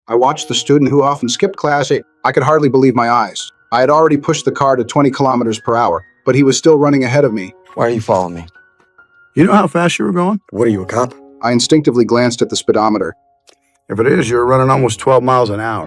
I watched the student who often skipped class. I could hardly believe my eyes. I had already pushed the car to 20 kilometers per hour, but he was still running ahead of me. Why are you following me? You know how fast you were going? What are you, a cop? I instinctively glanced at the speedometer. If it is, you were running almost 12 miles an hour.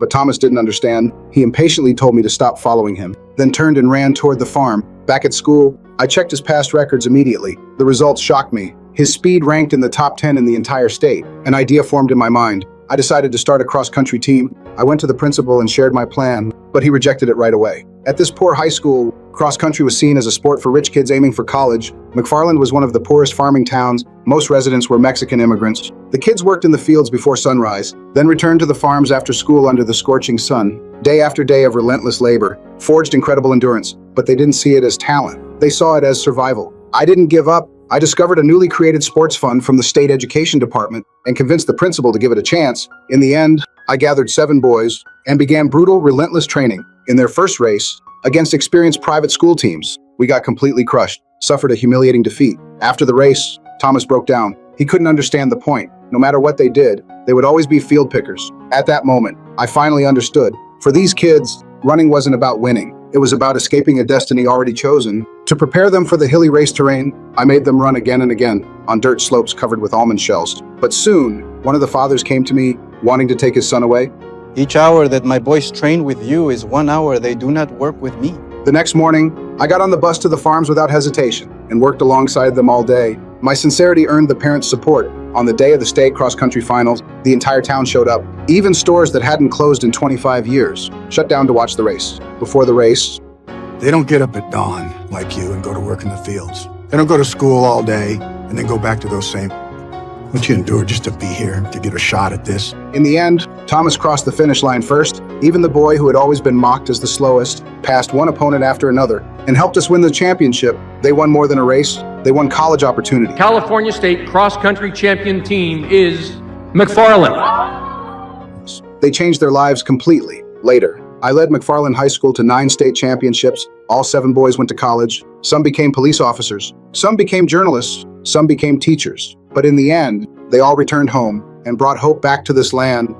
But Thomas didn't understand. He impatiently told me to stop following him, then turned and ran toward the farm. Back at school, I checked his past records immediately. The results shocked me. His speed ranked in the top 10 in the entire state. An idea formed in my mind. I decided to start a cross-country team. I went to the principal and shared my plan, but he rejected it right away. At this poor high school, cross-country was seen as a sport for rich kids aiming for college. McFarland was one of the poorest farming towns. Most residents were Mexican immigrants. The kids worked in the fields before sunrise, then returned to the farms after school under the scorching sun. Day after day of relentless labor, forged incredible endurance, but they didn't see it as talent. They saw it as survival. I didn't give up. I discovered a newly created sports fund from the state education department and convinced the principal to give it a chance. In the end, I gathered 7 boys and began brutal, relentless training. In their first race, against experienced private school teams, we got completely crushed, suffered a humiliating defeat. After the race, Thomas broke down. He couldn't understand the point. No matter what they did, they would always be field pickers. At that moment, I finally understood. For these kids, running wasn't about winning. It was about escaping a destiny already chosen. To prepare them for the hilly race terrain, I made them run again and again on dirt slopes covered with almond shells. But soon, one of the fathers came to me, wanting to take his son away. Each hour that my boys train with you is 1 hour they do not work with me. The next morning, I got on the bus to the farms without hesitation and worked alongside them all day. My sincerity earned the parents' support. On the day of the state cross-country finals, the entire town showed up. Even stores that hadn't closed in 25 years shut down to watch the race. Before the race, They don't get up at dawn like you and go to work in the fields. They don't go to school all day and then go back to those same... What you endure just to be here, to get a shot at this. in the end, Thomas crossed the finish line first. Even the boy who had always been mocked as the slowest passed one opponent after another and helped us win the championship. They won more than a race. They won college opportunity. California State cross-country champion team is McFarland. They changed their lives completely. Later, I led McFarland High School to 9 state championships. All 7 boys went to college. Some became police officers. Some became journalists. Some became teachers. But in the end, they all returned home and brought hope back to this land.